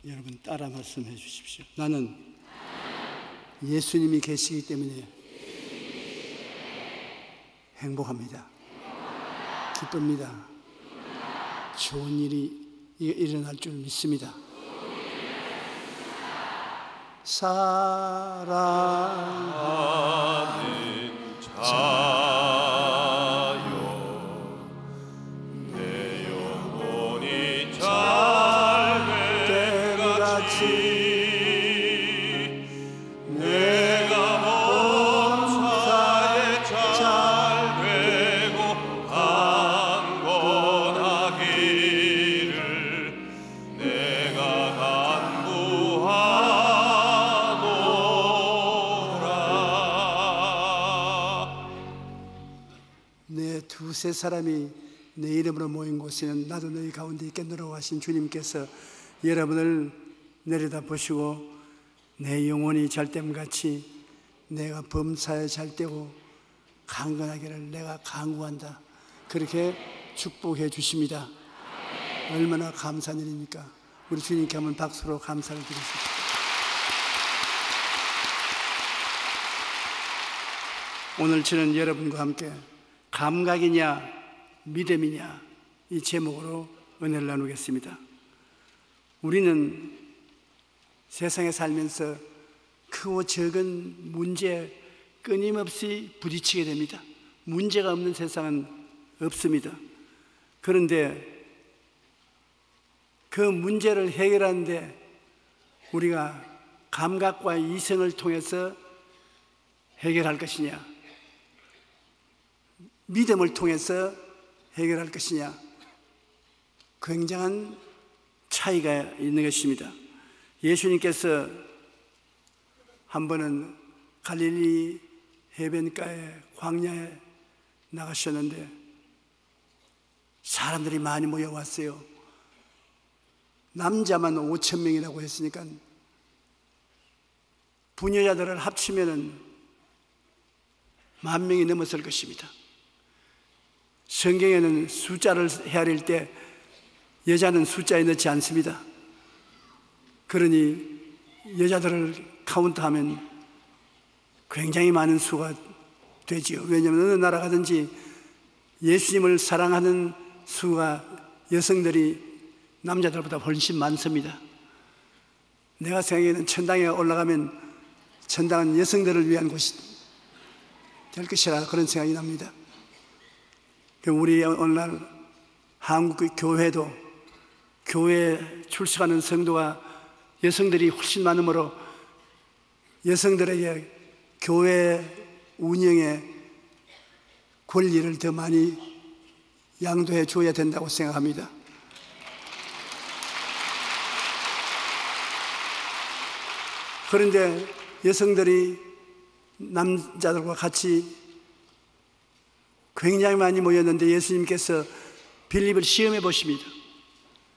여러분 따라 말씀해 주십시오. 나는 예수님이 계시기 때문에 행복합니다. 기쁩니다. 좋은 일이 일어날 줄 믿습니다. 사랑하는 자여, 내 영혼이 잘됨같이 내가 범사에 잘되고 강건하기를 내가 간구하노라. 내 두세 사람이 내 이름으로 모인 곳에는 나도 너희 가운데 있겠노라고 하신 주님께서 여러분을 내려다 보시고 내 영혼이 잘됨같이 내가 범사에 잘되고 강건하기를 내가 간구한다, 그렇게 축복해 주십니다. 얼마나 감사한 일입니까? 우리 주님께 한번 박수로 감사를 드리십시오. 오늘 저는 여러분과 함께 감각이냐 믿음이냐 이 제목으로 은혜를 나누겠습니다. 우리는 세상에 살면서 크고 적은 문제에 끊임없이 부딪히게 됩니다. 문제가 없는 세상은 없습니다. 그런데 그 문제를 해결하는데 우리가 감각과 이성을 통해서 해결할 것이냐, 믿음을 통해서 해결할 것이냐, 굉장한 차이가 있는 것입니다. 예수님께서 한 번은 갈릴리 해변가에 광야에 나가셨는데 사람들이 많이 모여왔어요. 남자만 5,000명이라고 했으니까 부녀자들을 합치면은 10,000명이 넘었을 것입니다. 성경에는 숫자를 헤아릴 때 여자는 숫자에 넣지 않습니다. 그러니 여자들을 카운트하면 굉장히 많은 수가 되지요. 왜냐하면 어느 나라 가든지 예수님을 사랑하는 수가 여성들이 남자들보다 훨씬 많습니다. 내가 생각에는 천당에 올라가면 천당은 여성들을 위한 곳이 될 것이라 그런 생각이 납니다. 우리 오늘날 한국 교회도 교회에 출석하는 성도가 여성들이 훨씬 많으므로 여성들에게 교회 운영의 권리를 더 많이 양도해 줘야 된다고 생각합니다. 그런데 여성들이 남자들과 같이 굉장히 많이 모였는데 예수님께서 빌립을 시험해 보십니다.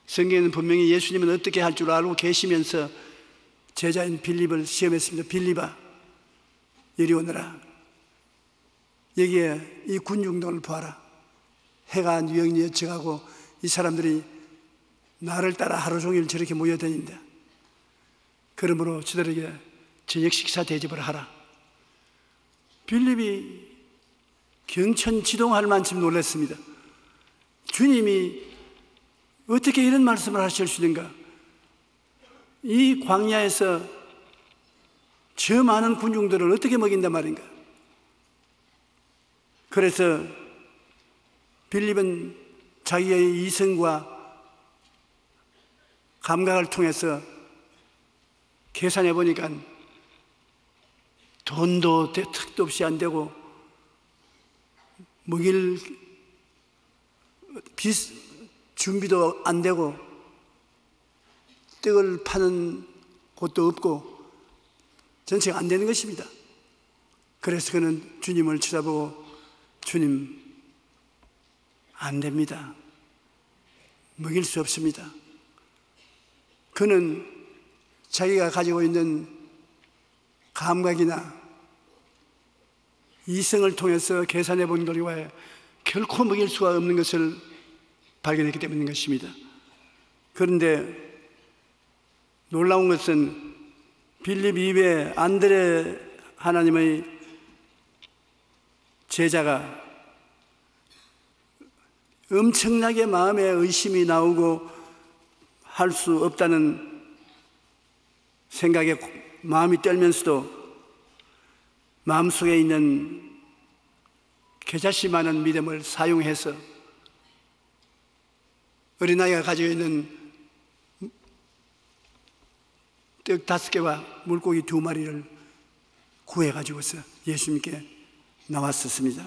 성경에는 분명히 예수님은 어떻게 할 줄 알고 계시면서 제자인 빌립을 시험했습니다. 빌립아, 이리 오너라. 여기에 이 군중들을 봐라. 해가 뉘엿뉘엿 져가고 이 사람들이 나를 따라 하루 종일 저렇게 모여다닌다. 그러므로 저들에게 저녁 식사 대접을 하라. 빌립이 경천지동할 만큼 놀랐습니다. 주님이 어떻게 이런 말씀을 하실 수 있는가? 이 광야에서 저 많은 군중들을 어떻게 먹인단 말인가? 그래서 빌립은 자기의 이성과 감각을 통해서 계산해 보니까 돈도 턱도 없이 안 되고 먹일 준비도 안 되고 떡을 파는 곳도 없고 전체가 안 되는 것입니다. 그래서 그는 주님을 쳐다보고 주님, 안 됩니다. 먹일 수 없습니다. 그는 자기가 가지고 있는 감각이나 이성을 통해서 계산해 본 결과에 결코 먹일 수가 없는 것을 발견했기 때문인 것입니다. 그런데 놀라운 것은 빌립 이외에 안드레 하나님의 제자가 엄청나게 마음에 의심이 나오고 할 수 없다는 생각에 마음이 떨면서도 마음속에 있는 겨자씨만한 믿음을 사용해서 어린아이가 가지고 있는 떡 5개와 물고기 2마리를 구해가지고서 예수님께 나왔었습니다.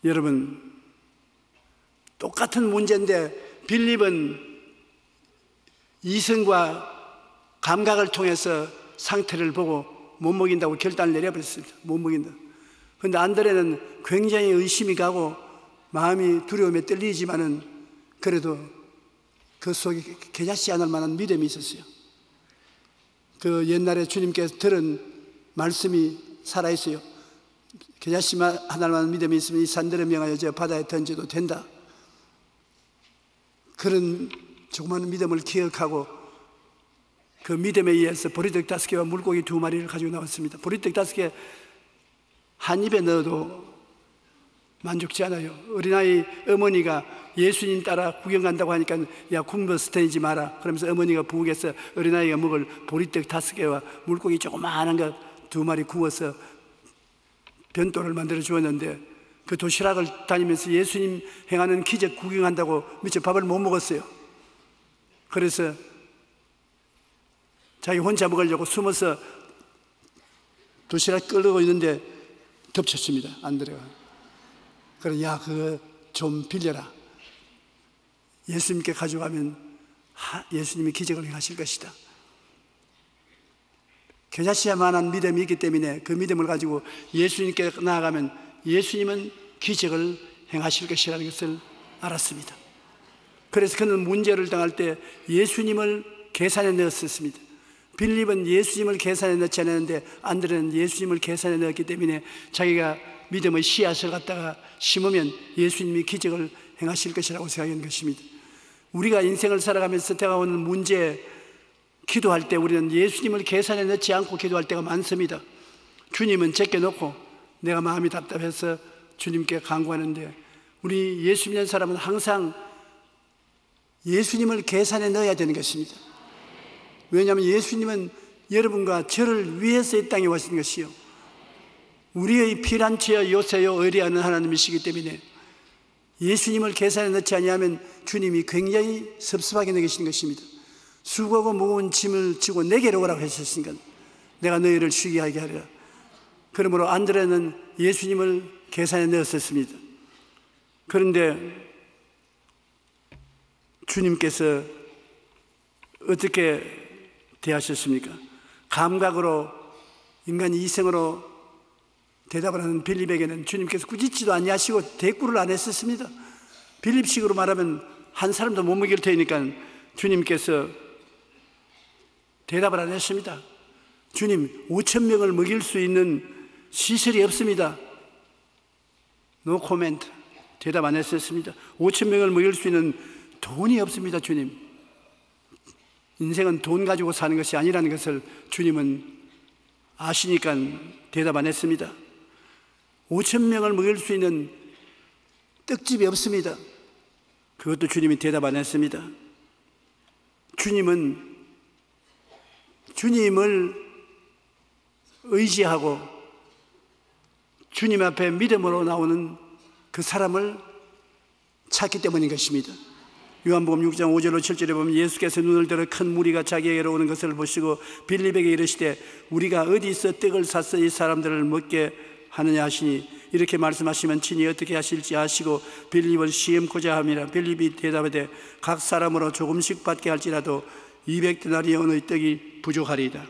여러분, 똑같은 문제인데 빌립은 이성과 감각을 통해서 상태를 보고 못 먹인다고 결단을 내려버렸습니다. 못 먹인다. 그런데 안드레는 굉장히 의심이 가고 마음이 두려움에 떨리지만은 그래도 그 속에 겨자씨 않을 만한 믿음이 있었어요. 그 옛날에 주님께서 들은 말씀이 살아있어요. 겨자씨만 하나만 믿음이 있으면 이 산들을 명하여 저 바다에 던져도 된다. 그런 조그마한 믿음을 기억하고 그 믿음에 의해서 보리떡 5개와 물고기 2마리를 가지고 나왔습니다. 보리떡 5개 한 입에 넣어도 만족치 않아요. 어린아이 어머니가 예수님 따라 구경 간다고 하니까 야, 굶어 스테이지 마라. 그러면서 어머니가 부엌에서 어린아이가 먹을 보리떡 5개와 물고기 조그마한 거 2마리 구워서 변도를 만들어 주었는데 그 도시락을 다니면서 예수님 행하는 기적 구경한다고 미처 밥을 못 먹었어요. 그래서 자기 혼자 먹으려고 숨어서 도시락 끓이고 있는데 덮쳤습니다. 안드레가. 그래, 야, 그거 좀 빌려라. 예수님께 가져가면 예수님이 기적을 행하실 것이다. 겨자씨만한 믿음이 있기 때문에 그 믿음을 가지고 예수님께 나아가면 예수님은 기적을 행하실 것이라는 것을 알았습니다. 그래서 그는 문제를 당할 때 예수님을 계산에 넣었습니다. 빌립은 예수님을 계산에 넣지 않았는데 안드레는 예수님을 계산에 넣었기 때문에 자기가 믿음의 씨앗을 갖다가 심으면 예수님이 기적을 행하실 것이라고 생각한 것입니다. 우리가 인생을 살아가면서 다가오는 문제 기도할 때 우리는 예수님을 계산에 넣지 않고 기도할 때가 많습니다. 주님은 제껴놓고 내가 마음이 답답해서 주님께 간구하는데 우리 예수 믿는 사람은 항상 예수님을 계산에 넣어야 되는 것입니다. 왜냐하면 예수님은 여러분과 저를 위해서 이 땅에 오신 것이요 우리의 피란치여 요새여 의리하는 하나님이시기 때문에 예수님을 계산에 넣지 아니하면 주님이 굉장히 섭섭하게 여기시는 것입니다. 수고하고 무거운 짐을 지고 내게로 오라고 하셨으니까 내가 너희를 쉬게 하게 하리라. 그러므로 안드레는 예수님을 계산에 넣었었습니다. 그런데 주님께서 어떻게 대하셨습니까? 감각으로 인간 이성으로 대답을 하는 빌립에게는 주님께서 꾸짖지도 아니하시고 대꾸를 안 했었습니다. 빌립식으로 말하면 한 사람도 못 먹일 테니까 주님께서 대답을 안 했습니다. 주님, 5,000명을 먹일 수 있는 시설이 없습니다. No comment. 대답 안 했었습니다. 5,000명을 먹일 수 있는 돈이 없습니다, 주님. 인생은 돈 가지고 사는 것이 아니라는 것을 주님은 아시니까 대답 안 했습니다. 5,000명을 먹일 수 있는 떡집이 없습니다. 그것도 주님이 대답 안 했습니다. 주님은 주님을 의지하고 주님 앞에 믿음으로 나오는 그 사람을 찾기 때문인 것입니다. 요한복음 6장 5절로 7절에 보면 예수께서 눈을 들어 큰 무리가 자기에게로 오는 것을 보시고 빌립에게 이르시되 우리가 어디서 떡을 사서 이 사람들을 먹게 하느냐 하시니 이렇게 말씀하시면 친히 어떻게 하실지 아시고 빌립을 시험코자 함이라. 빌립이 대답하되 각 사람으로 조금씩 받게 할지라도 200데나리온의 떡이 부족하리이다.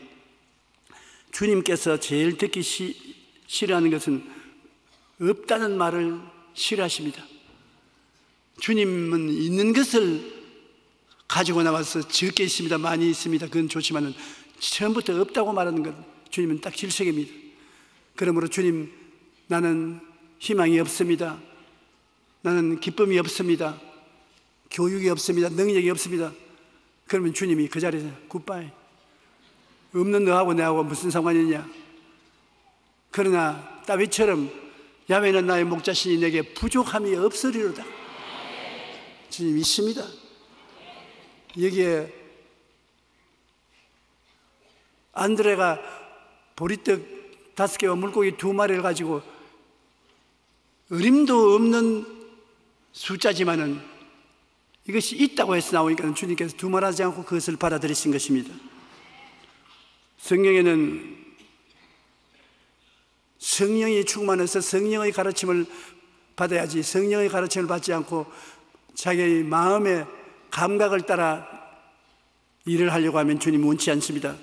주님께서 제일 듣기 싫어하는 것은 없다는 말을 싫어하십니다. 주님은 있는 것을 가지고 나와서 적게 있습니다, 많이 있습니다, 그건 좋지만은 처음부터 없다고 말하는 것 주님은 딱 질색입니다. 그러므로 주님, 나는 희망이 없습니다, 나는 기쁨이 없습니다, 교육이 없습니다, 능력이 없습니다, 그러면 주님이 그 자리에서 굿바이. 없는 너하고 내하고 무슨 상관이냐. 그러나 다윗처럼 야훼는 나의 목자시니 내게 부족함이 없으리로다. 주님 있습니다. 여기에 안드레가 보리떡 5개와 물고기 2마리를 가지고 어림도 없는 숫자지만은 이것이 있다고 해서 나오니까 주님께서 두말하지 않고 그것을 받아들이신 것입니다. 성경에는 성령이 충만해서 성령의 가르침을 받아야지, 성령의 가르침을 받지 않고 자기의 마음의 감각을 따라 일을 하려고 하면 주님 원치 않습니다.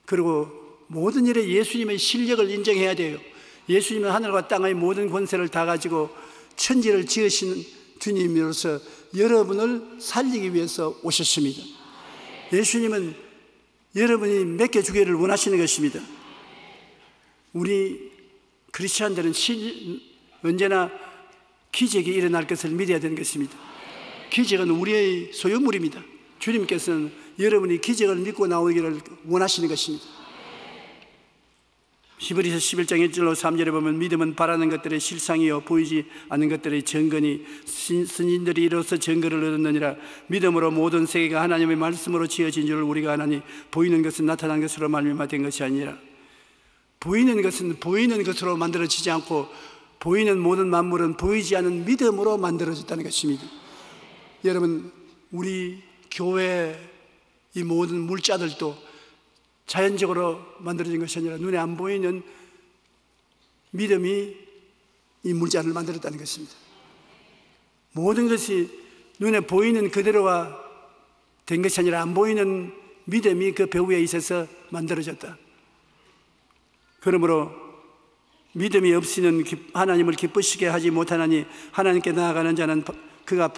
그리고 모든 일에 예수님의 실력을 인정해야 돼요. 예수님은 하늘과 땅의 모든 권세를 다 가지고 천지를 지으신 주님으로서 여러분을 살리기 위해서 오셨습니다. 예수님은 여러분이 맡겨 주기를 원하시는 것입니다. 우리 크리스찬들은 언제나 기적이 일어날 것을 믿어야 되는 것입니다. 기적은 우리의 소유물입니다. 주님께서는 여러분이 기적을 믿고 나오기를 원하시는 것입니다. 히브리서 11장 1절로 3절에 보면 믿음은 바라는 것들의 실상이요 보이지 않는 것들의 증거니 선진들이 이로써 증거를 얻었느니라. 믿음으로 모든 세계가 하나님의 말씀으로 지어진 줄 우리가 아나니 보이는 것은 나타난 것으로 말미암아 된 것이 아니라. 보이는 것은 보이는 것으로 만들어지지 않고 보이는 모든 만물은 보이지 않는 믿음으로 만들어졌다는 것입니다. 여러분, 우리 교회 이 모든 물자들도 자연적으로 만들어진 것이 아니라 눈에 안 보이는 믿음이 이 물자를 만들었다는 것입니다. 모든 것이 눈에 보이는 그대로가 된 것이 아니라 안 보이는 믿음이 그 배 위에 있어서 만들어졌다. 그러므로 믿음이 없이는 하나님을 기쁘시게 하지 못하나니 하나님께 나아가는 자는 그가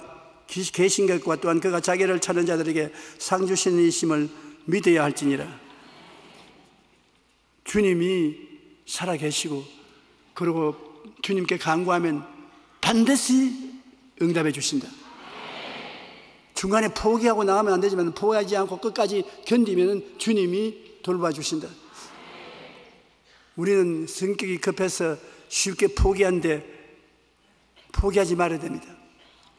계신 것과 또한 그가 자기를 찾는 자들에게 상 주시는 이심을 믿어야 할지니라. 주님이 살아계시고 그리고 주님께 간구하면 반드시 응답해 주신다. 중간에 포기하고 나가면 안 되지만 포기하지 않고 끝까지 견디면 주님이 돌봐주신다. 우리는 성격이 급해서 쉽게 포기한데 포기하지 말아야 됩니다.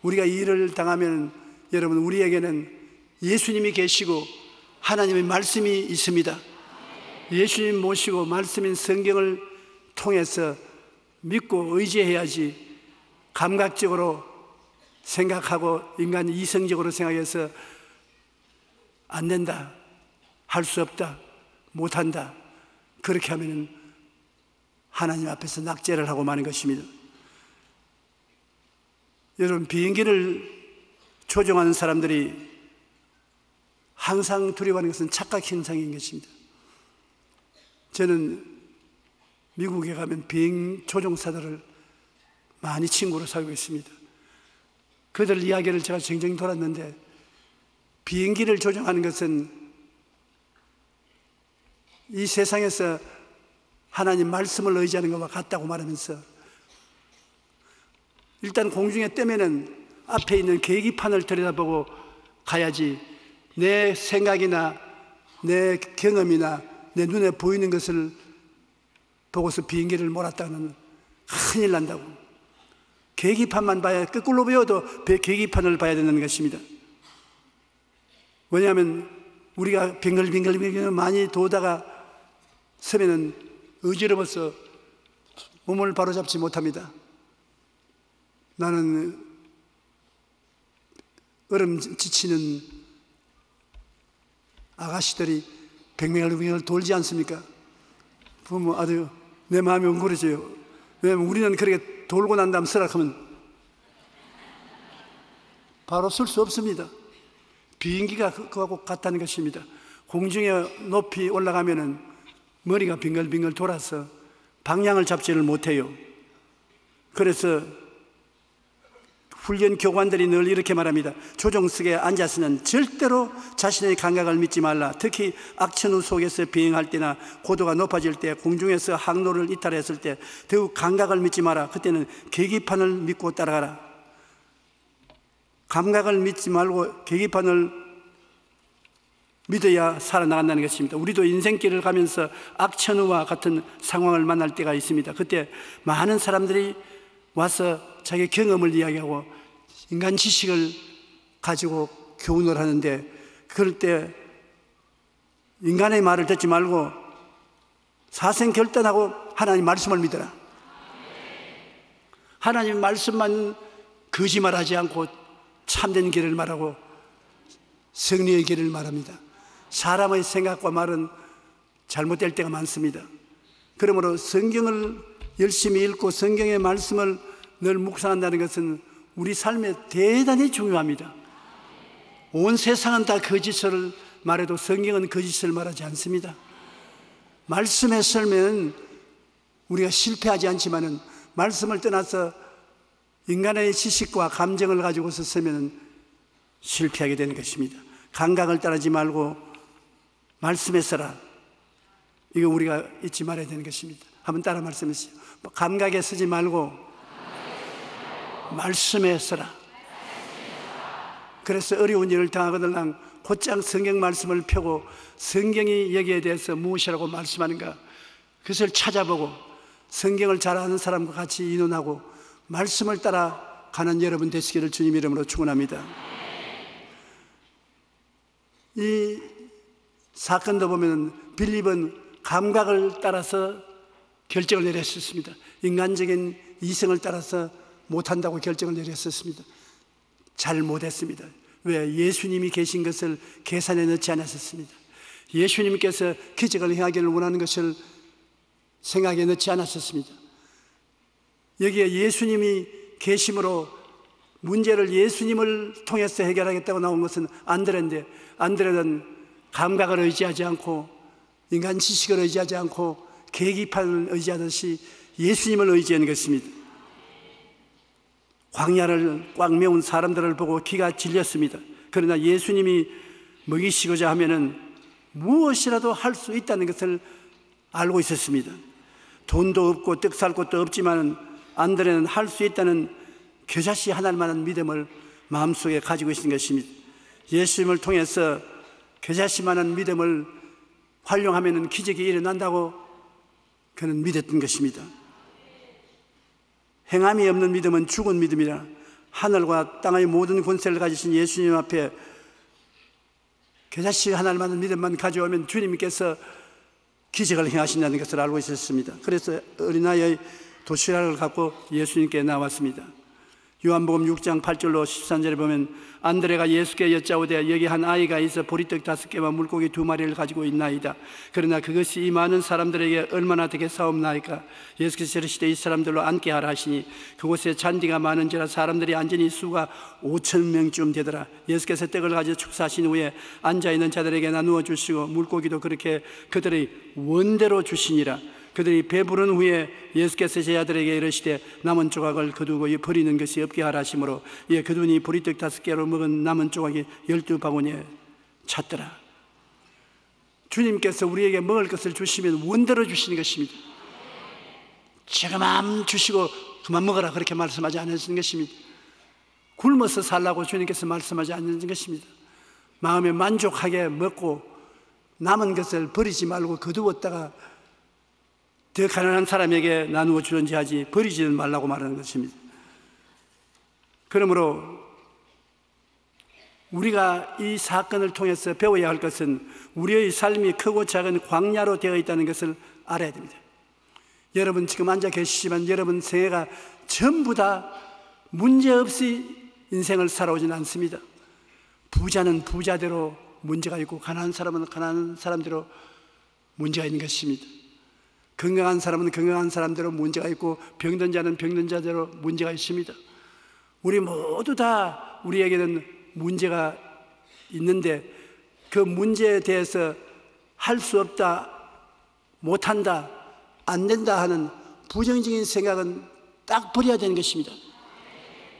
우리가 일을 당하면 여러분, 우리에게는 예수님이 계시고 하나님의 말씀이 있습니다. 예수님 모시고 말씀인 성경을 통해서 믿고 의지해야지 감각적으로 생각하고 인간 이성적으로 생각해서 안 된다, 할 수 없다, 못한다, 그렇게 하면 하나님 앞에서 낙제를 하고 마는 것입니다. 여러분, 비행기를 조종하는 사람들이 항상 두려워하는 것은 착각 현상인 것입니다. 저는 미국에 가면 비행 조종사들을 많이 친구로 사귀고 있습니다. 그들 이야기를 제가 정정히 돌았는데 비행기를 조종하는 것은 이 세상에서 하나님 말씀을 의지하는 것과 같다고 말하면서 일단 공중에 뜨면은 앞에 있는 계기판을 들여다보고 가야지 내 생각이나 내 경험이나 내 눈에 보이는 것을 보고서 비행기를 몰았다는 큰일 난다고. 계기판만 봐야, 거꾸로 배워도 계기판을 봐야 되는 것입니다. 왜냐하면 우리가 빙글빙글 많이 도다가 서면은 어지러워서 몸을 바로잡지 못합니다. 나는 얼음 지치는 아가씨들이 뱅뱅을 돌지 않습니까? 보면 아주 내 마음이 웅그러져요. 왜냐하면 우리는 그렇게 돌고 난 다음 설악하면 바로 쓸 수 없습니다. 비행기가 그거하고 같다는 것입니다. 공중에 높이 올라가면은 머리가 빙글빙글 돌아서 방향을 잡지를 못해요. 그래서 훈련 교관들이 늘 이렇게 말합니다. 조종석에 앉아서는 절대로 자신의 감각을 믿지 말라. 특히 악천후 속에서 비행할 때나 고도가 높아질 때, 공중에서 항로를 이탈했을 때 더욱 감각을 믿지 마라. 그때는 계기판을 믿고 따라가라. 감각을 믿지 말고 계기판을 믿어야 살아나간다는 것입니다. 우리도 인생길을 가면서 악천후와 같은 상황을 만날 때가 있습니다. 그때 많은 사람들이 와서 자기 경험을 이야기하고 인간 지식을 가지고 교훈을 하는데, 그럴 때 인간의 말을 듣지 말고 사생결단하고 하나님 말씀을 믿어라. 하나님 말씀만 거짓말하지 않고 참된 길을 말하고 승리의 길을 말합니다. 사람의 생각과 말은 잘못될 때가 많습니다. 그러므로 성경을 열심히 읽고 성경의 말씀을 늘 묵상한다는 것은 우리 삶에 대단히 중요합니다. 온 세상은 다 거짓을 말해도 성경은 거짓을 말하지 않습니다. 말씀에 설면 우리가 실패하지 않지만은 말씀을 떠나서 인간의 지식과 감정을 가지고서 쓰면 실패하게 되는 것입니다. 감각을 따르지 말고 말씀에 서라. 이거 우리가 잊지 말아야 되는 것입니다. 한번 따라 말씀하세요. 감각에 쓰지 말고 말씀에 서라. 그래서 어려운 일을 당하거든 곧장 성경 말씀을 펴고 성경이 여기에 대해서 무엇이라고 말씀하는가, 그것을 찾아보고 성경을 잘 아는 사람과 같이 의논하고 말씀을 따라 가는 여러분 되시기를 주님 이름으로 축원합니다. 이 사건도 보면 빌립은 감각을 따라서 결정을 내렸었습니다. 인간적인 이성을 따라서 못한다고 결정을 내렸었습니다. 잘 못했습니다. 왜? 예수님이 계신 것을 계산에 넣지 않았었습니다. 예수님께서 기적을 행하기를 원하는 것을 생각에 넣지 않았었습니다. 여기에 예수님이 계심으로 문제를 예수님을 통해서 해결하겠다고 나온 것은 안드레인데, 안드레는 감각을 의지하지 않고 인간 지식을 의지하지 않고 계기판을 의지하듯이 예수님을 의지하는 것입니다. 광야를 꽉 메운 사람들을 보고 기가 질렸습니다. 그러나 예수님이 먹이시고자 하면은 무엇이라도 할 수 있다는 것을 알고 있었습니다. 돈도 없고 떡 살 곳도 없지만 안드레는 할 수 있다는 겨자씨 하나만한 믿음을 마음속에 가지고 있는 것입니다. 예수님을 통해서 겨자씨만한 믿음을 활용하면 기적이 일어난다고 그는 믿었던 것입니다. 행함이 없는 믿음은 죽은 믿음이라. 하늘과 땅의 모든 권세를 가지신 예수님 앞에 겨자씨 하나만한 믿음만 가져오면 주님께서 기적을 행하신다는 것을 알고 있었습니다. 그래서 어린아이의 도시락을 갖고 예수님께 나왔습니다. 요한복음 6장 8절로 13절에 보면 안드레가 예수께 여짜오되 여기 한 아이가 있어 보리떡 5개와 물고기 2마리를 가지고 있나이다. 그러나 그것이 이 많은 사람들에게 얼마나 되겠사옵나이까. 예수께서 이르시되 이 사람들로 앉게 하라 하시니 그곳에 잔디가 많은지라 사람들이 앉으니 수가 5,000명쯤 되더라. 예수께서 떡을 가지고 축사하신 후에 앉아있는 자들에게 나누어 주시고 물고기도 그렇게 그들의 원대로 주시니라. 그들이 배부른 후에 예수께서 제자들에게 이르시되 남은 조각을 거두고 버리는 것이 없게 하라 하시므로 이에 그분이 보리떡 5개로 먹은 남은 조각이 12바구니에 찼더라. 주님께서 우리에게 먹을 것을 주시면 원대로 주시는 것입니다. 지금만 주시고 그만 먹어라 그렇게 말씀하지 않으시는 것입니다. 굶어서 살라고 주님께서 말씀하지 않는 것입니다. 마음에 만족하게 먹고 남은 것을 버리지 말고 거두었다가 더 가난한 사람에게 나누어 주든지 하지 버리지는 말라고 말하는 것입니다. 그러므로 우리가 이 사건을 통해서 배워야 할 것은 우리의 삶이 크고 작은 광야로 되어 있다는 것을 알아야 됩니다. 여러분 지금 앉아 계시지만 여러분 생애가 전부 다 문제없이 인생을 살아오지는 않습니다. 부자는 부자대로 문제가 있고 가난한 사람은 가난한 사람대로 문제가 있는 것입니다. 건강한 사람은 건강한 사람대로 문제가 있고 병든 자는 병든 자대로 문제가 있습니다. 우리 모두 다 우리에게는 문제가 있는데 그 문제에 대해서 할 수 없다, 못한다, 안 된다 하는 부정적인 생각은 딱 버려야 되는 것입니다.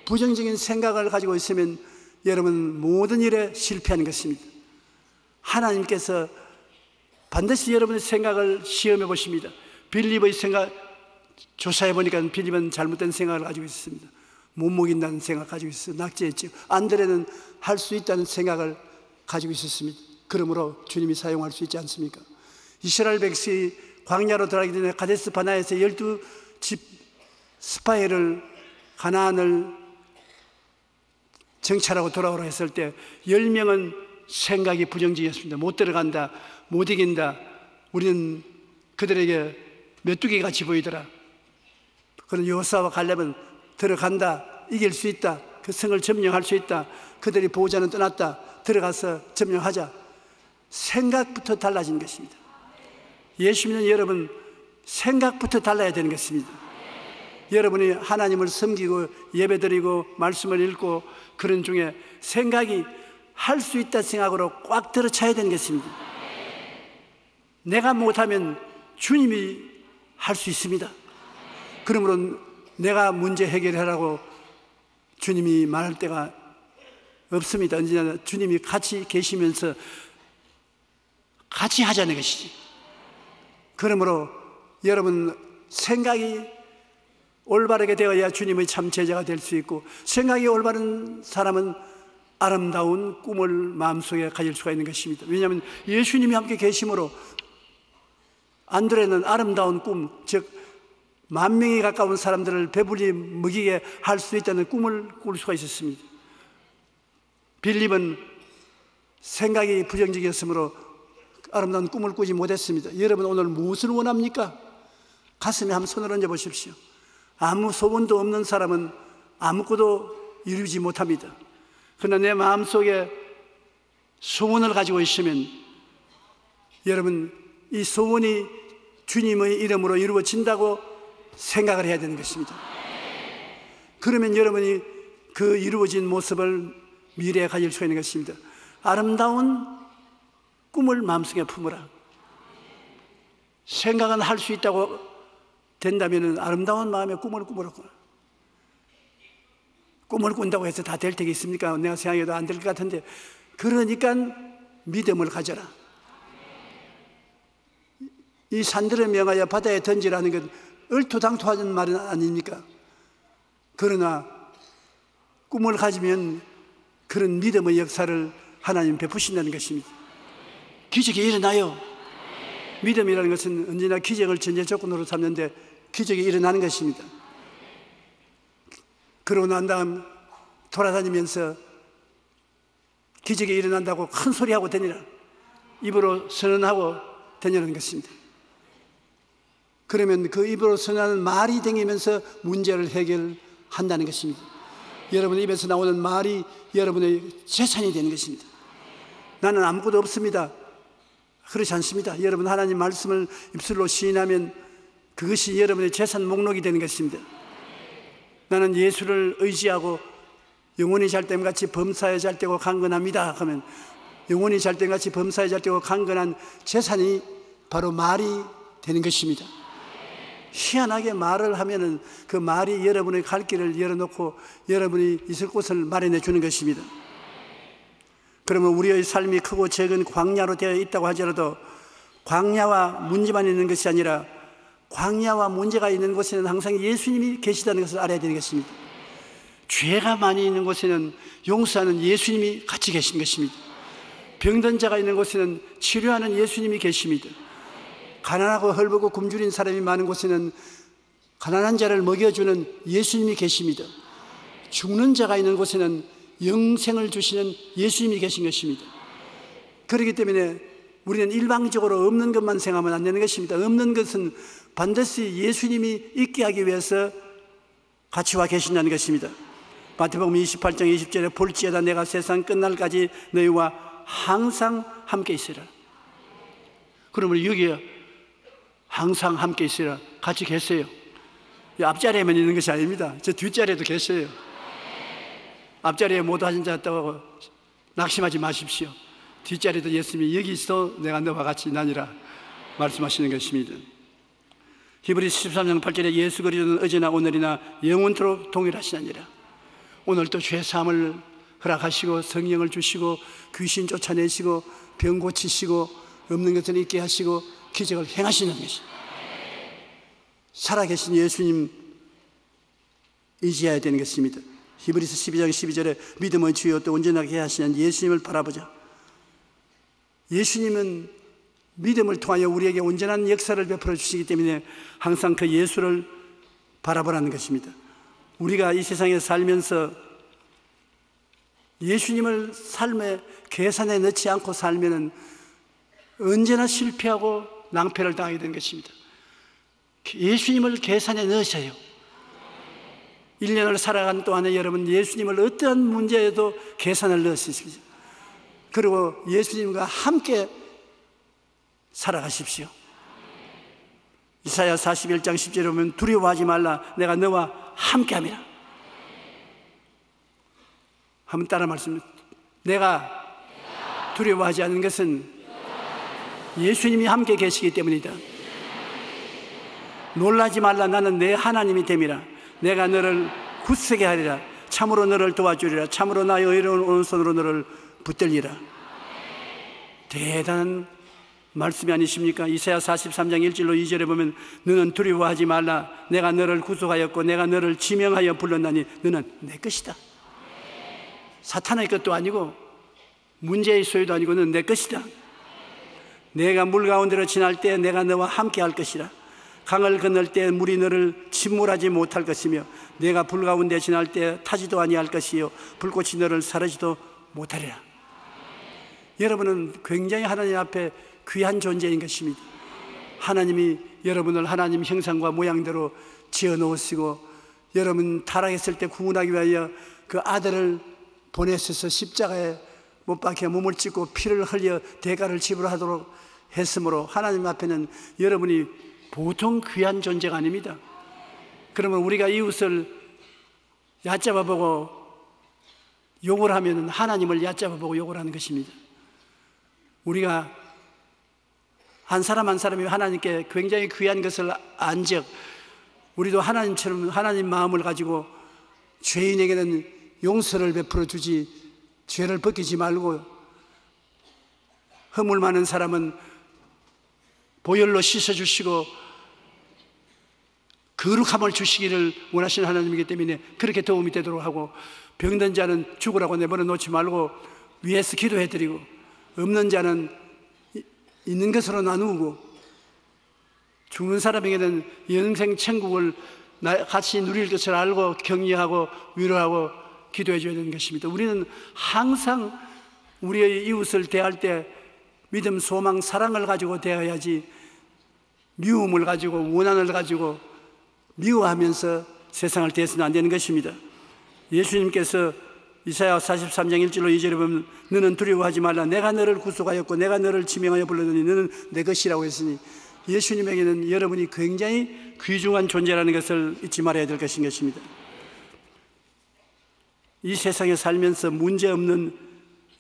부정적인 생각을 가지고 있으면 여러분 모든 일에 실패하는 것입니다. 하나님께서 반드시 여러분의 생각을 시험해 보십니다. 빌립의 생각 조사해 보니까 빌립은 잘못된 생각을 가지고 있습니다. 못 먹인다는 생각을 가지고 있어요. 낙제했죠. 안드레는 할 수 있다는 생각을 가지고 있었습니다. 그러므로 주님이 사용할 수 있지 않습니까? 이스라엘 백성이 광야로 들어가기 전에 가데스 바네아에서 12집 스파이를 가나안을 정찰하고 돌아오라 했을 때 10명은 생각이 부정적이었습니다. 못 들어간다, 못 이긴다, 우리는 그들에게 메뚜기 같이 보이더라. 그런 여호수아와 갈렙은 들어간다, 이길 수 있다, 그 성을 점령할 수 있다, 그들이 보호자는 떠났다, 들어가서 점령하자. 생각부터 달라진 것입니다. 예수 믿는 여러분, 생각부터 달라야 되는 것입니다. 여러분이 하나님을 섬기고 예배드리고 말씀을 읽고 그런 중에 생각이 할 수 있다 생각으로 꽉 들어차야 되는 것입니다. 내가 못하면 주님이 할 수 있습니다. 그러므로 내가 문제 해결하라고 주님이 말할 때가 없습니다. 언제나 주님이 같이 계시면서 같이 하자는 것이지. 그러므로 여러분 생각이 올바르게 되어야 주님의 참 제자가 될 수 있고, 생각이 올바른 사람은 아름다운 꿈을 마음속에 가질 수가 있는 것입니다. 왜냐하면 예수님이 함께 계심으로 안드레는 아름다운 꿈, 즉 10,000명에 가까운 사람들을 배불리 먹이게 할 수 있다는 꿈을 꿀 수가 있었습니다. 빌립은 생각이 부정적이었으므로 아름다운 꿈을 꾸지 못했습니다. 여러분 오늘 무엇을 원합니까? 가슴에 한번 손을 얹어 보십시오. 아무 소원도 없는 사람은 아무것도 이루지 못합니다. 그러나 내 마음속에 소원을 가지고 있으면 여러분 이 소원이 주님의 이름으로 이루어진다고 생각을 해야 되는 것입니다. 그러면 여러분이 그 이루어진 모습을 미래에 가질 수가 있는 것입니다. 아름다운 꿈을 마음속에 품으라. 생각은 할 수 있다고 된다면 아름다운 마음의 꿈을 꾸으라고. 꿈을 꾼다고 해서 다 될 때가 있습니까? 내가 생각해도 안 될 것 같은데, 그러니까 믿음을 가져라. 이 산들을 명하여 바다에 던지라는 건 얼토당토하는 말은 아닙니까? 그러나 꿈을 가지면 그런 믿음의 역사를 하나님 베푸신다는 것입니다. 기적이 일어나요. 믿음이라는 것은 언제나 기적을 전제 조건으로 삼는데 기적이 일어나는 것입니다. 그러고 난 다음 돌아다니면서 기적이 일어난다고 큰 소리하고 다니라, 입으로 선언하고 다니라는 것입니다. 그러면 그 입으로 선언하는 말이 다니면서 문제를 해결한다는 것입니다. 여러분 입에서 나오는 말이 여러분의 재산이 되는 것입니다. 나는 아무것도 없습니다. 그렇지 않습니다. 여러분 하나님 말씀을 입술로 시인하면 그것이 여러분의 재산 목록이 되는 것입니다. 나는 예수를 의지하고 영원히 잘됨같이 범사에 잘되고 강건합니다 하면 영원히 잘됨같이 범사에 잘되고 강건한 재산이 바로 말이 되는 것입니다. 희한하게 말을 하면은 그 말이 여러분의 갈 길을 열어놓고 여러분이 있을 곳을 마련해 주는 것입니다. 그러면 우리의 삶이 크고 작은 광야로 되어 있다고 하더라도 광야와 문제만 있는 것이 아니라 광야와 문제가 있는 곳에는 항상 예수님이 계시다는 것을 알아야 되는 것입니다. 죄가 많이 있는 곳에는 용서하는 예수님이 같이 계신 것입니다. 병든 자가 있는 곳에는 치료하는 예수님이 계십니다. 가난하고 헐벗고 굶주린 사람이 많은 곳에는 가난한 자를 먹여주는 예수님이 계십니다. 죽는 자가 있는 곳에는 영생을 주시는 예수님이 계신 것입니다. 그렇기 때문에 우리는 일방적으로 없는 것만 생각하면 안 되는 것입니다. 없는 것은 반드시 예수님이 있게 하기 위해서 같이 와 계신다는 것입니다. 마태복음 28장 20절에 볼지어다 내가 세상 끝날까지 너희와 항상 함께 있으라. 그러면 여기에 항상 함께 있으라 같이 계세요. 앞자리에만 있는 것이 아닙니다. 저 뒷자리에도 계세요. 앞자리에 못 하신 자 있다고 낙심하지 마십시오. 뒷자리도 예수님이 여기 있어 내가 너와 같이 나니라 말씀하시는 것입니다. 히브리서 13장 8절에 예수 그리스도는 어제나 오늘이나 영원토록 동일하시느니라. 오늘도 죄사함을 허락하시고 성령을 주시고 귀신 쫓아내시고 병 고치시고 없는 것을 있게 하시고 기적을 행하시는 것입니다. 살아계신 예수님 의지해야 되는 것입니다. 히브리서 12장 12절에 믿음의 주여 또 온전하게 하시는 예수님을 바라보자. 예수님은 믿음을 통하여 우리에게 온전한 역사를 베풀어 주시기 때문에 항상 그 예수를 바라보라는 것입니다. 우리가 이 세상에 살면서 예수님을 삶에 계산에 넣지 않고 살면은 언제나 실패하고 낭패를 당하게 되는 것입니다. 예수님을 계산에 넣으셔요. 1년을 살아간 동안에 여러분 예수님을 어떠한 문제에도 계산을 넣으십시오. 그리고 예수님과 함께 살아가십시오. 이사야 41장 10절에 보면 두려워하지 말라 내가 너와 함께함이라. 한번 따라 말씀드립니다. 내가 두려워하지 않는 것은 예수님이 함께 계시기 때문이다. 놀라지 말라 나는 내 하나님이 됨이라. 내가 너를 굳세게 하리라. 참으로 너를 도와주리라. 참으로 나의 의로운 오른손으로 너를 붙들리라. 대단한 말씀이 아니십니까? 이사야 43장 1절로 2절에 보면 너는 두려워하지 말라 내가 너를 구속하였고 내가 너를 지명하여 불렀나니 너는 내 것이다. 사탄의 것도 아니고 문제의 소유도 아니고 너는 내 것이다. 내가 물 가운데로 지날 때 내가 너와 함께 할 것이라. 강을 건널 때 물이 너를 침몰하지 못할 것이며 내가 불 가운데 지날 때 타지도 아니할 것이요 불꽃이 너를 사르지도 못하리라. 여러분은 굉장히 하나님 앞에 귀한 존재인 것입니다. 하나님이 여러분을 하나님 형상과 모양대로 지어 놓으시고 여러분 타락했을 때 구원하기 위하여 그 아들을 보내셔서 십자가에 못 박혀 몸을 찢고 피를 흘려 대가를 지불하도록 했으므로 하나님 앞에는 여러분이 보통 귀한 존재가 아닙니다. 그러면 우리가 이웃을 얕잡아보고 욕을 하면 하나님을 얕잡아보고 욕을 하는 것입니다. 우리가 한 사람 한 사람이 하나님께 굉장히 귀한 것을 안 적 우리도 하나님처럼 하나님 마음을 가지고 죄인에게는 용서를 베풀어 주지 죄를 벗기지 말고 허물 많은 사람은 보혈로 씻어주시고 거룩함을 주시기를 원하시는 하나님이기 때문에 그렇게 도움이 되도록 하고 병든 자는 죽으라고 내버려 놓지 말고 위에서 기도해드리고 없는 자는 있는 것으로 나누고 죽는 사람에게는 영생 천국을 같이 누릴 것을 알고 격려하고 위로하고 기도해 줘야 되는 것입니다. 우리는 항상 우리의 이웃을 대할 때 믿음, 소망, 사랑을 가지고 대해야지 미움을 가지고 원한을 가지고 미워하면서 세상을 대해서는 안 되는 것입니다. 예수님께서 이사야 43장 1절로 2절에 보면 너는 두려워하지 말라 내가 너를 구속하였고 내가 너를 지명하여 불렀더니 너는 내 것이라고 했으니 예수님에게는 여러분이 굉장히 귀중한 존재라는 것을 잊지 말아야 될 것인 것입니다. 이 세상에 살면서 문제없는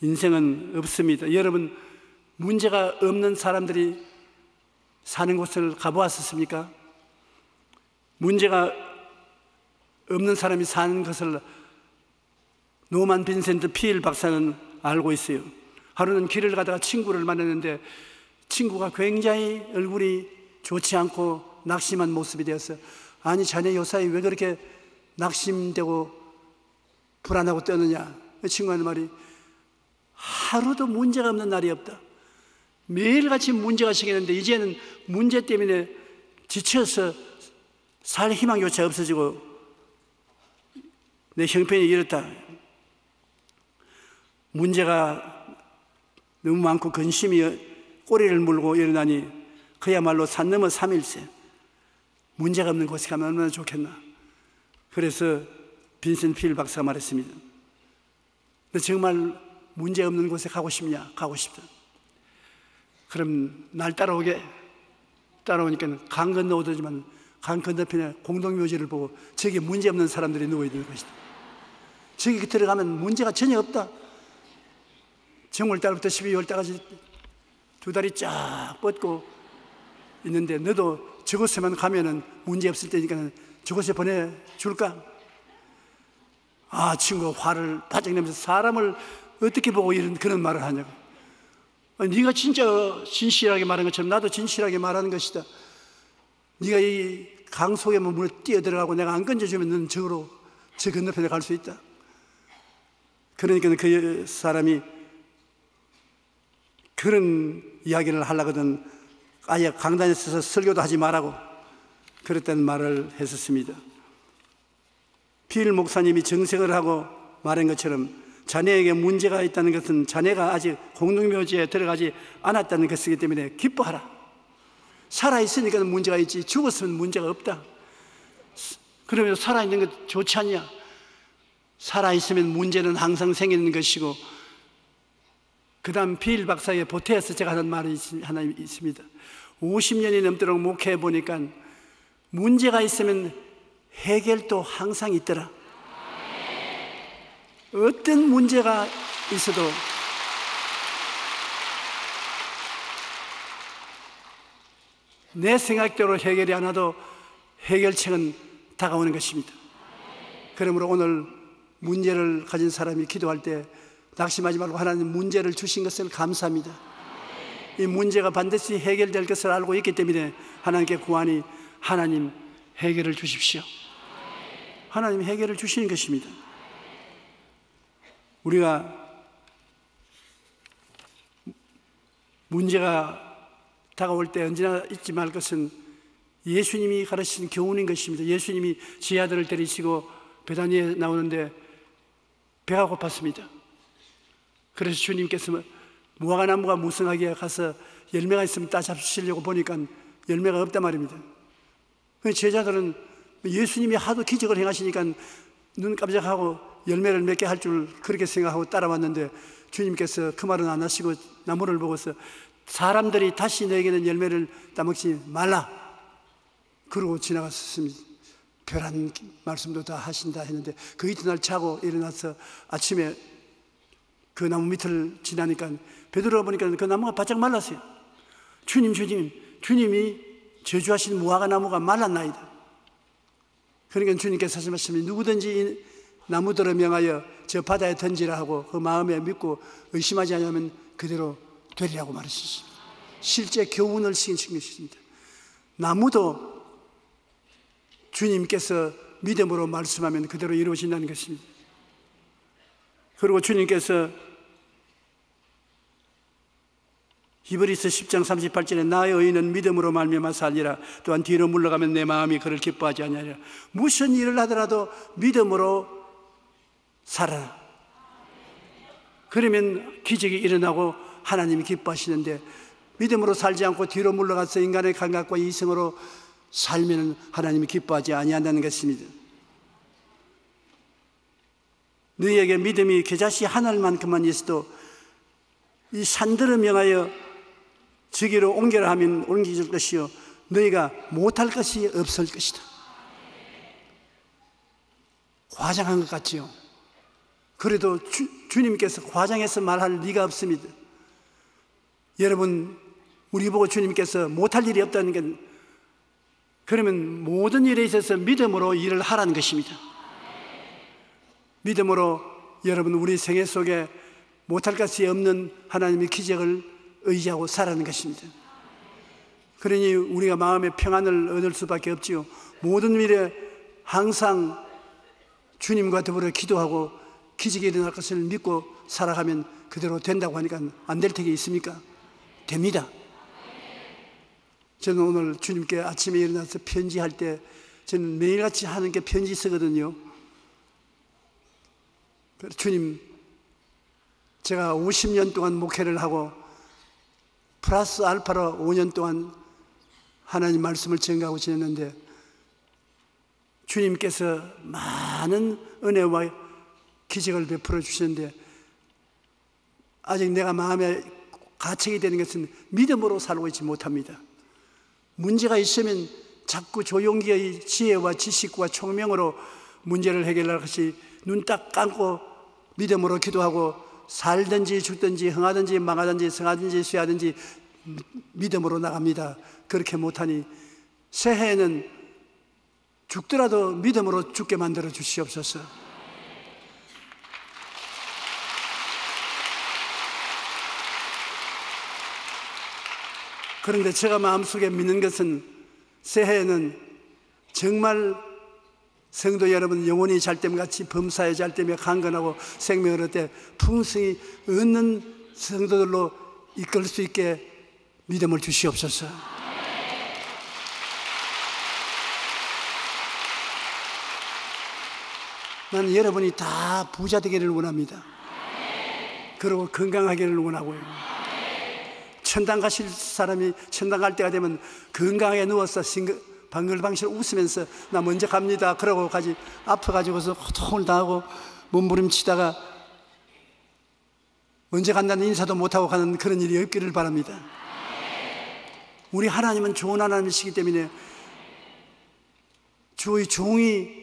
인생은 없습니다. 여러분 문제가 없는 사람들이 사는 곳을 가보았습니까? 문제가 없는 사람이 사는 것을 노만 빈센트 피엘 박사는 알고 있어요. 하루는 길을 가다가 친구를 만났는데 친구가 굉장히 얼굴이 좋지 않고 낙심한 모습이 되었어요. 아니 자네 요사이 왜 그렇게 낙심되고 불안하고 떠느냐? 그 친구하는 말이 하루도 문제가 없는 날이 없다. 매일같이 문제가 생기는데 이제는 문제 때문에 지쳐서 살 희망조차 없어지고 내 형편이 이렇다. 문제가 너무 많고 근심이 꼬리를 물고 일어나니 그야말로 산 넘어 3일째 문제가 없는 곳에 가면 얼마나 좋겠나. 그래서 빈센트 피엘 박사가 말했습니다. 너 정말 문제 없는 곳에 가고 싶냐? 가고 싶다. 그럼 날 따라오니까 강 건너오더지만 강 건너편에 공동묘지를 보고 저기 문제 없는 사람들이 누워있는 것이다. 저기 들어가면 문제가 전혀 없다. 정월달부터 12월달까지 두 다리 쫙 뻗고 있는데 너도 저곳에만 가면은 문제 없을 테니까 저곳에 보내줄까? 아, 친구가 화를 바짝 내면서 사람을 어떻게 보고 이런 그런 말을 하냐고. 아니, 네가 진짜 진실하게 말한 것처럼 나도 진실하게 말하는 것이다. 네가 이 강 속에만 물에 뛰어들어가고 내가 안 건져주면 너는 저로 저 건너편에 갈 수 있다. 그러니까 그 사람이 그런 이야기를 하려거든 아예 강단에 서서 설교도 하지 말라고 그랬다는 말을 했었습니다. 빌 목사님이 정색을 하고 말한 것처럼 자네에게 문제가 있다는 것은 자네가 아직 공동묘지에 들어가지 않았다는 것이기 때문에 기뻐하라. 살아있으니까 문제가 있지 죽었으면 문제가 없다. 그러면 살아있는 것 좋지 않냐? 살아있으면 문제는 항상 생기는 것이고, 그 다음 빌 박사의 보태에서 제가 하는 말이 하나 있습니다. 50년이 넘도록 목회해 보니까 문제가 있으면 해결도 항상 있더라. 어떤 문제가 있어도 내 생각대로 해결이 안 와도 해결책은 다가오는 것입니다. 그러므로 오늘 문제를 가진 사람이 기도할 때 낙심하지 말고 하나님 문제를 주신 것을 감사합니다. 이 문제가 반드시 해결될 것을 알고 있기 때문에 하나님께 구하니 하나님 해결을 주십시오. 하나님 해결을 주시는 것입니다. 우리가 문제가 다가올 때 언제나 잊지 말 것은 예수님이 가르치신 교훈인 것입니다. 예수님이 제 아들을 데리시고 베다니에 나오는데 배가 고팠습니다. 그래서 주님께서 무화과나무가 무성하게 가서 열매가 있으면 따잡으시려고 보니까 열매가 없단 말입니다. 제자들은 예수님이 하도 기적을 행하시니까 눈 깜짝하고 열매를 맺게 할 줄 그렇게 생각하고 따라왔는데 주님께서 그 말은 안 하시고 나무를 보고서 사람들이 다시 너에게는 열매를 따먹지 말라 그러고 지나갔습니다. 별한 말씀도 다 하신다 했는데 그 이튿날 자고 일어나서 아침에 그 나무 밑을 지나니까 베드로가 보니까 그 나무가 바짝 말랐어요. 주님이 저주하신 무화과 나무가 말랐나이다. 그러니까 주님께서 하신 말씀이 누구든지 이 나무들을 명하여 저 바다에 던지라 하고 그 마음에 믿고 의심하지 않으면 그대로 되리라고 말하셨습니다. 실제 교훈을 시키신 것입니다. 나무도 주님께서 믿음으로 말씀하면 그대로 이루어진다는 것입니다. 그리고 주님께서 히브리서 10장 38절에 나의 의인은 믿음으로 말미암아 살리라. 또한 뒤로 물러가면 내 마음이 그를 기뻐하지 아니하리라. 무슨 일을 하더라도 믿음으로 살아라. 그러면 기적이 일어나고 하나님이 기뻐하시는데 믿음으로 살지 않고 뒤로 물러가서 인간의 감각과 이성으로 살면 하나님이 기뻐하지 아니한다는 것입니다. 너희에게 믿음이 겨자씨 하늘만큼만 있어도 이 산들을 명하여 저기로 옮겨라 하면 옮겨질 것이요 너희가 못할 것이 없을 것이다. 과장한 것 같지요? 그래도 주님께서 과장해서 말할 리가 없습니다. 여러분, 우리 보고 주님께서 못할 일이 없다는 게 그러면 모든 일에 있어서 믿음으로 일을 하라는 것입니다. 믿음으로 여러분 우리 생애 속에 못할 것이 없는 하나님의 기적을 의지하고 살아가는 것입니다. 그러니 우리가 마음의 평안을 얻을 수밖에 없지요. 모든 일에 항상 주님과 더불어 기도하고 기적이 일어날 것을 믿고 살아가면 그대로 된다고 하니까 안 될 택이 있습니까? 됩니다. 저는 오늘 주님께 아침에 일어나서 편지할 때 저는 매일같이 하는 게 편지 쓰거든요. 주님, 제가 50년 동안 목회를 하고 플러스 알파로 5년 동안 하나님 말씀을 전가하고 지냈는데 주님께서 많은 은혜와 기적을 베풀어 주셨는데 아직 내가 마음에 가책이 되는 것은 믿음으로 살고 있지 못합니다. 문제가 있으면 자꾸 조용기의 지혜와 지식과 총명으로 문제를 해결할 것이 눈 딱 감고 믿음으로 기도하고 살든지 죽든지 흥하든지 망하든지 성하든지 쇠하든지 믿음으로 나갑니다. 그렇게 못하니 새해에는 죽더라도 믿음으로 죽게 만들어 주시옵소서. 그런데 제가 마음속에 믿는 것은 새해에는 정말 성도 여러분 영혼이 잘됨같이 범사에 잘되며 강건하고 생명을 얻되 풍성히 얻는 성도들로 이끌 수 있게 믿음을 주시옵소서. 나는 여러분이 다 부자 되기를 원합니다. 그리고 건강하기를 원하고요. 천당 가실 사람이 천당 갈 때가 되면 건강하게 누워서 방글방글 웃으면서 나 먼저 갑니다 그러고 가지, 아파가지고서 호통을 당하고 몸부림치다가 먼저 간다는 인사도 못하고 가는 그런 일이 없기를 바랍니다. 우리 하나님은 좋은 하나님이시기 때문에 주의 종이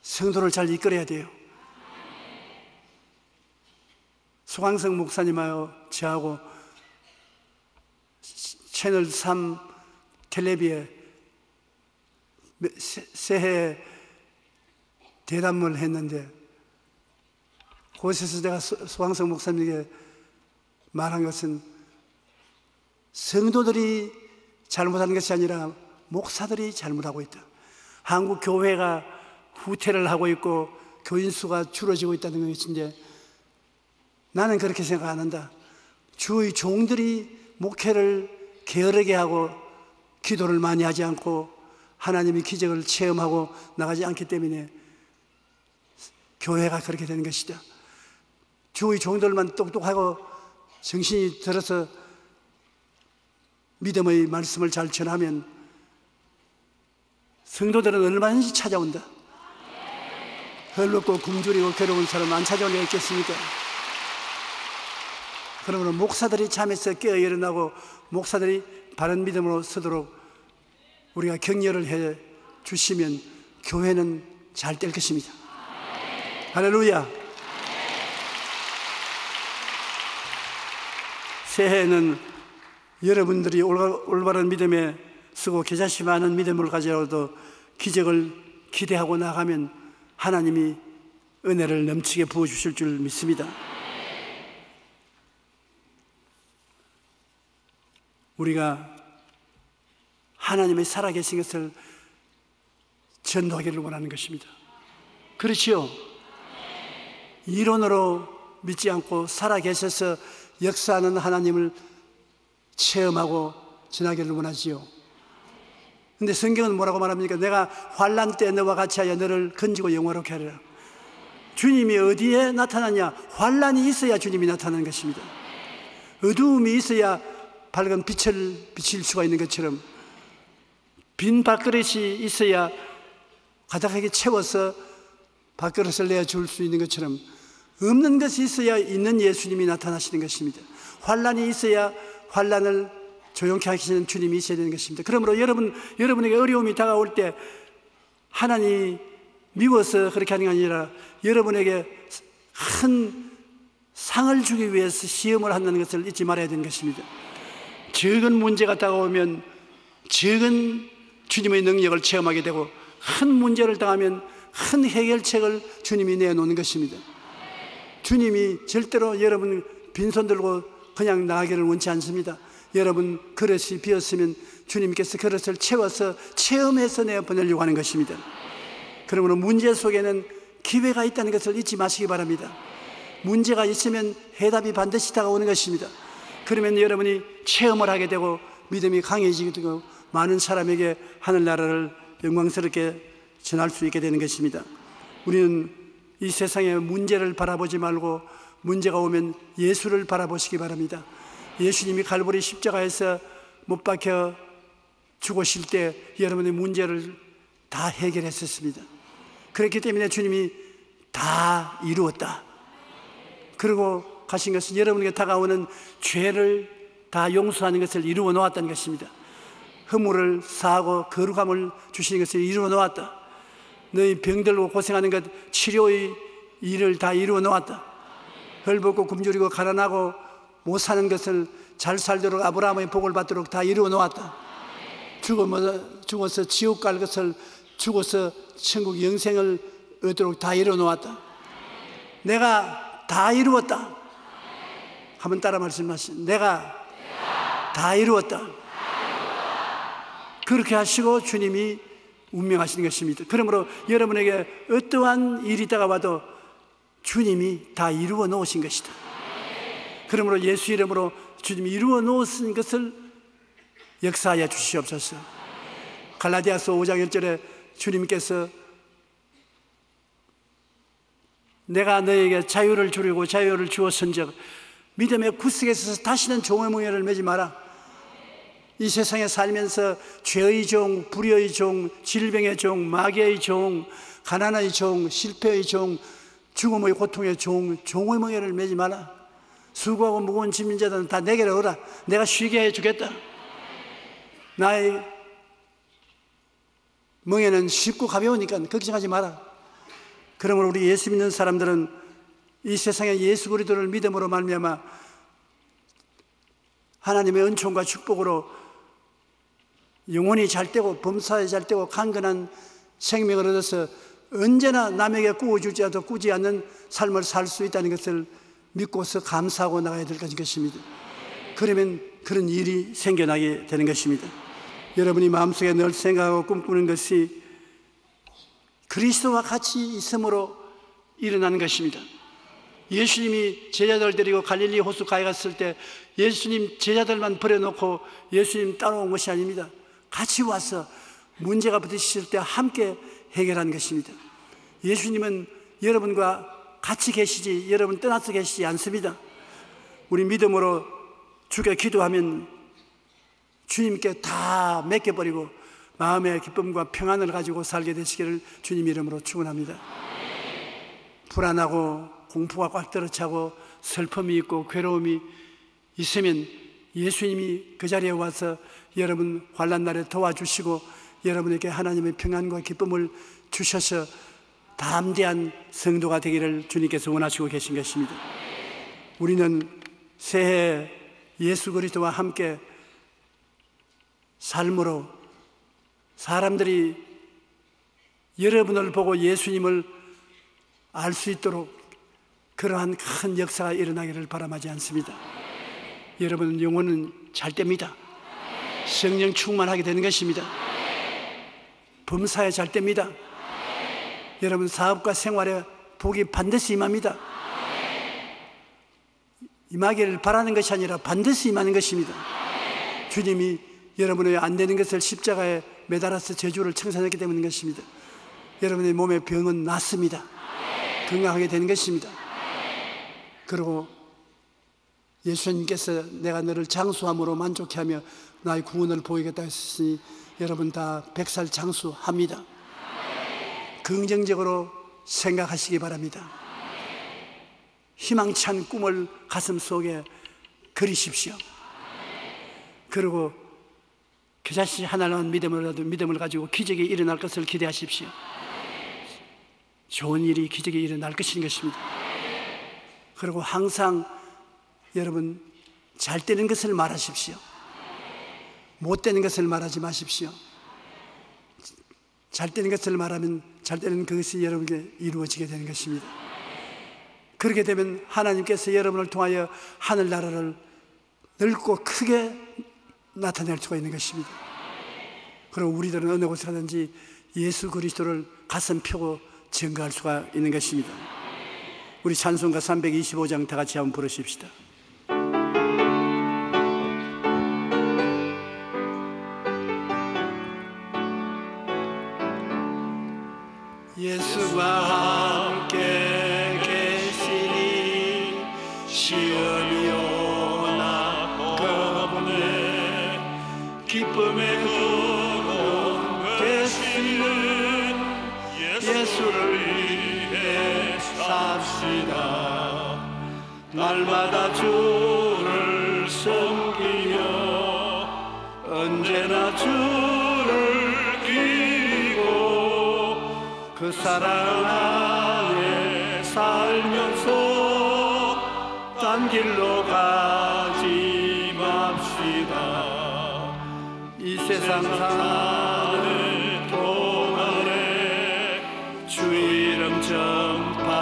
성도를 잘 이끌어야 돼요. 소강성 목사님하고 저하고 채널 3 텔레비에 새해 대담을 했는데, 그곳에서 내가 소강성 목사님에게 말한 것은 성도들이 잘못하는 것이 아니라 목사들이 잘못하고 있다. 한국 교회가 후퇴를 하고 있고 교인 수가 줄어지고 있다는 것인데, 나는 그렇게 생각 안 한다. 주의 종들이 목회를 게으르게 하고 기도를 많이 하지 않고 하나님의 기적을 체험하고 나가지 않기 때문에 교회가 그렇게 되는 것이다. 주의 종들만 똑똑하고 정신이 들어서 믿음의 말씀을 잘 전하면 성도들은 얼마든지 찾아온다. 헐벗고 굶주리고 괴로운 사람 안 찾아올 리가 있겠습니까? 그러므로 목사들이 잠에서 깨어 일어나고 목사들이 바른 믿음으로 서도록 우리가 격려를 해 주시면 교회는 잘 될 것입니다. 할렐루야. 새해에는 여러분들이 올바른 믿음에 쓰고 겨자씨 많은 믿음을 가져도 기적을 기대하고 나가면 하나님이 은혜를 넘치게 부어주실 줄 믿습니다. 우리가 하나님의 살아계신 것을 전도하기를 원하는 것입니다. 그렇지요? 이론으로 믿지 않고 살아계셔서 역사하는 하나님을 체험하고 전하기를 원하지요. 근데 성경은 뭐라고 말합니까? 내가 환난 때 너와 같이 하여 너를 건지고 영화롭게 하리라. 주님이 어디에 나타나냐? 환난이 있어야 주님이 나타나는 것입니다. 어두움이 있어야 밝은 빛을 비칠 수가 있는 것처럼, 빈 밥그릇이 있어야 가득하게 채워서 밥그릇을 내어줄 수 있는 것처럼, 없는 것이 있어야 있는 예수님이 나타나시는 것입니다. 환난이 있어야 환난을 조용케 하시는 주님이 있어야 되는 것입니다. 그러므로 여러분에게 어려움이 다가올 때 하나님이 미워서 그렇게 하는 게 아니라 여러분에게 큰 상을 주기 위해서 시험을 한다는 것을 잊지 말아야 되는 것입니다. 적은 문제가 다가오면 적은 주님의 능력을 체험하게 되고, 큰 문제를 당하면 큰 해결책을 주님이 내놓는 것입니다. 주님이 절대로 여러분 빈손 들고 그냥 나가기를 원치 않습니다. 여러분 그릇이 비었으면 주님께서 그릇을 채워서 체험해서 내보내려고 하는 것입니다. 그러므로 문제 속에는 기회가 있다는 것을 잊지 마시기 바랍니다. 문제가 있으면 해답이 반드시 다가오는 것입니다. 그러면 여러분이 체험을 하게 되고 믿음이 강해지게 되고 많은 사람에게 하늘나라를 영광스럽게 전할 수 있게 되는 것입니다. 우리는 이 세상의 문제를 바라보지 말고 문제가 오면 예수를 바라보시기 바랍니다. 예수님이 갈보리 십자가에서 못 박혀 죽으실 때 여러분의 문제를 다 해결했었습니다. 그렇기 때문에 주님이 다 이루었다 그리고 가신 것은 여러분에게 다가오는 죄를 다 용서하는 것을 이루어 놓았다는 것입니다. 허물을 사하고 거룩함을 주시는 것을 이루어 놓았다. 너희 병들고 고생하는 것 치료의 일을 다 이루어 놓았다. 헐벗고 굶주리고 가난하고 못 사는 것을 잘 살도록 아브라함의 복을 받도록 다 이루어 놓았다. 죽어서 지옥 갈 것을 죽어서 천국 영생을 얻도록 다 이루어 놓았다. 내가 다 이루었다. 한번 따라 말씀하시죠. 내가 다 이루었다. 그렇게 하시고 주님이 운명하시는 것입니다. 그러므로 여러분에게 어떠한 일이 다가와도 주님이 다 이루어 놓으신 것이다. 그러므로 예수 이름으로 주님이 이루어 놓으신 것을 역사하여 주시옵소서. 갈라디아서 5장 1절에 주님께서 내가 너에게 자유를 주려고 자유를 주었은즉 믿음의 구석에 있어서 다시는 종의 멍에를 매지 마라. 이 세상에 살면서 죄의 종, 불의의 종, 질병의 종, 마귀의 종, 가난의 종, 실패의 종, 죽음의 고통의 종, 종의 멍에를 매지 마라. 수고하고 무거운 짐진 자들은 다 내게로 오라. 내가 쉬게 해주겠다. 나의 멍에는 쉽고 가벼우니까 걱정하지 마라. 그러므로 우리 예수 믿는 사람들은 이 세상에 예수 그리스도를 믿음으로 말미암아 하나님의 은총과 축복으로 영혼이 잘되고 범사에 잘되고 강건한 생명을 얻어서 언제나 남에게 꾸어주지라도 꾸지 않는 삶을 살 수 있다는 것을 믿고서 감사하고 나가야 될 것입니다. 그러면 그런 일이 생겨나게 되는 것입니다. 여러분이 마음속에 늘 생각하고 꿈꾸는 것이 그리스도와 같이 있음으로 일어나는 것입니다. 예수님이 제자들 데리고 갈릴리 호숫가에 갔을 때 예수님 제자들만 버려놓고 예수님 따라온 것이 아닙니다. 같이 와서 문제가 부딪힐 때 함께 해결하는 것입니다. 예수님은 여러분과 같이 계시지 여러분 떠나서 계시지 않습니다. 우리 믿음으로 주께 기도하면 주님께 다 맡겨버리고 마음의 기쁨과 평안을 가지고 살게 되시기를 주님 이름으로 축원합니다. 불안하고 공포가 꽉 들어차고 슬픔이 있고 괴로움이 있으면 예수님이 그 자리에 와서 여러분 환난 날에 도와주시고 여러분에게 하나님의 평안과 기쁨을 주셔서 담대한 성도가 되기를 주님께서 원하시고 계신 것입니다. 우리는 새해 예수 그리스도와 함께 삶으로 사람들이 여러분을 보고 예수님을 알 수 있도록 그러한 큰 역사가 일어나기를 바람하지 않습니다. 여러분 영혼은 잘 됩니다. 성령 충만하게 되는 것입니다. 범사에 잘 됩니다. 여러분 사업과 생활에 복이 반드시 임합니다. 임하기를 바라는 것이 아니라 반드시 임하는 것입니다. 주님이 여러분의 안 되는 것을 십자가에 매달아서 저주를 청산했기 때문인 것입니다. 여러분의 몸의 병은 낫습니다. 건강하게 되는 것입니다. 그리고 예수님께서 내가 너를 장수함으로 만족해 하며 나의 구원을 보이겠다 했으니 여러분 다 100살 장수합니다. 긍정적으로 생각하시기 바랍니다. 희망찬 꿈을 가슴 속에 그리십시오. 그리고 그 자신이 하나님의 믿음을 가지고 기적이 일어날 것을 기대하십시오. 좋은 일이 기적이 일어날 것인 것입니다. 그리고 항상 여러분 잘 되는 것을 말하십시오. 못 되는 것을 말하지 마십시오. 잘 되는 것을 말하면 잘 되는 그것이 여러분에게 이루어지게 되는 것입니다. 그렇게 되면 하나님께서 여러분을 통하여 하늘나라를 넓고 크게 나타낼 수가 있는 것입니다. 그리고 우리들은 어느 곳에 가든지 예수 그리스도를 가슴 펴고 증거할 수가 있는 것입니다. 우리 찬송가 325장 다 같이 한번 부르십시다. 예수와 함께 계시니 시험이 오나 겁없네 기쁨의 그로 계시는 예수를 위해 삽시다. 날마다 주를 섬기며 언제나 주를 기리고 그 사랑 안에 살면서 딴 길로 가지 맙시다. 이 세상 사는 동안에 주 이름 전파하면서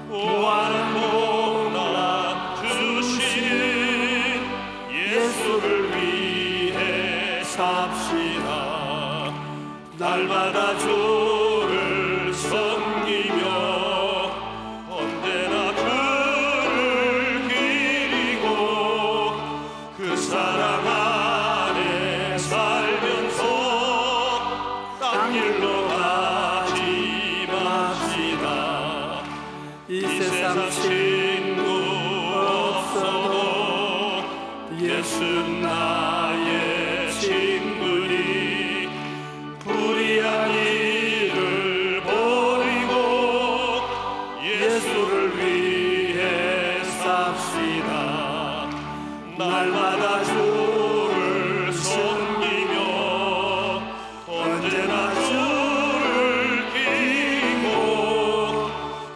무한 복락 주시는 예수를 위해 삽시다. 날마다 주를 섬기며 언제나 이 세상 친구 없어도 예수 나의 친구니 불의한 일을 버리고 예수를 위해 삽시다. 날마다 주를 섬기며 언제나 주를 기리고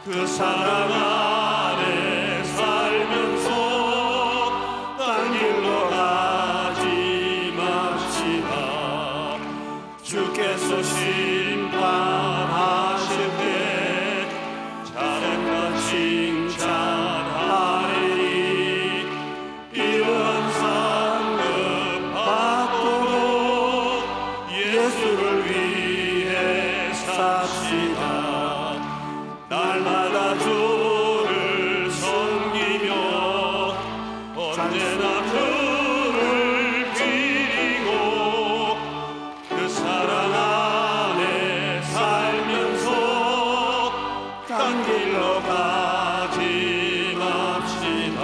그 사랑 안에 살면서 딴 길로 가지 맙시다. 주께서 심판하실 때 잘했다 칭찬하리니 이러한 상급 받도록 예수를 위해 삽시다. 날마다 주를 섬기며 언제나 주를 기리고 그 사랑 안에 살면서 딴 길로 가지 맙시다.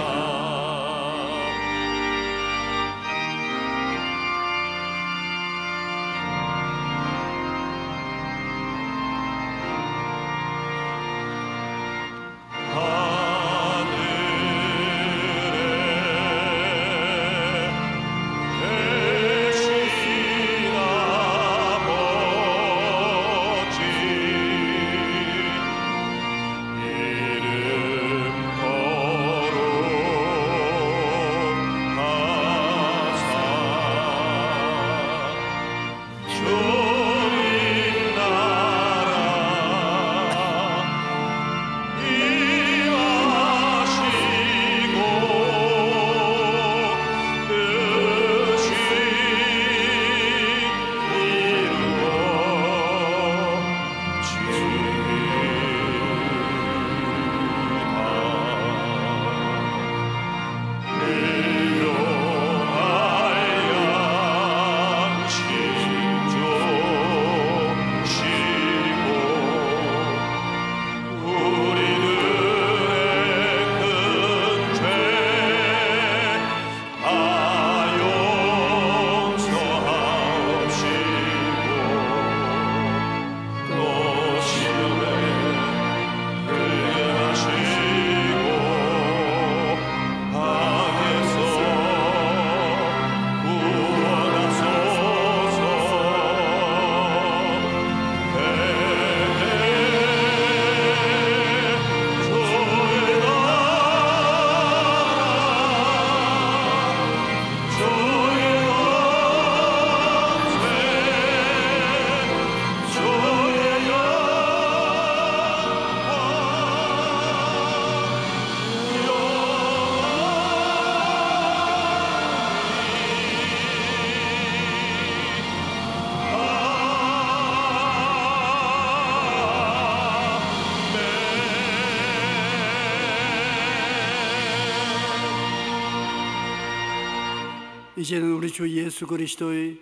이제는 우리 주 예수 그리스도의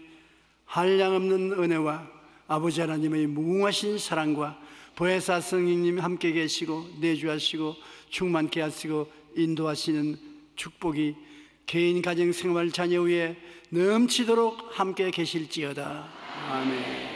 한량없는 은혜와 아버지 하나님의 무궁하신 사랑과 보혜사 성령님 함께 계시고 내주하시고 충만케 하시고 인도하시는 축복이 개인 가정 생활 자녀 위에 넘치도록 함께 계실지어다. 아멘.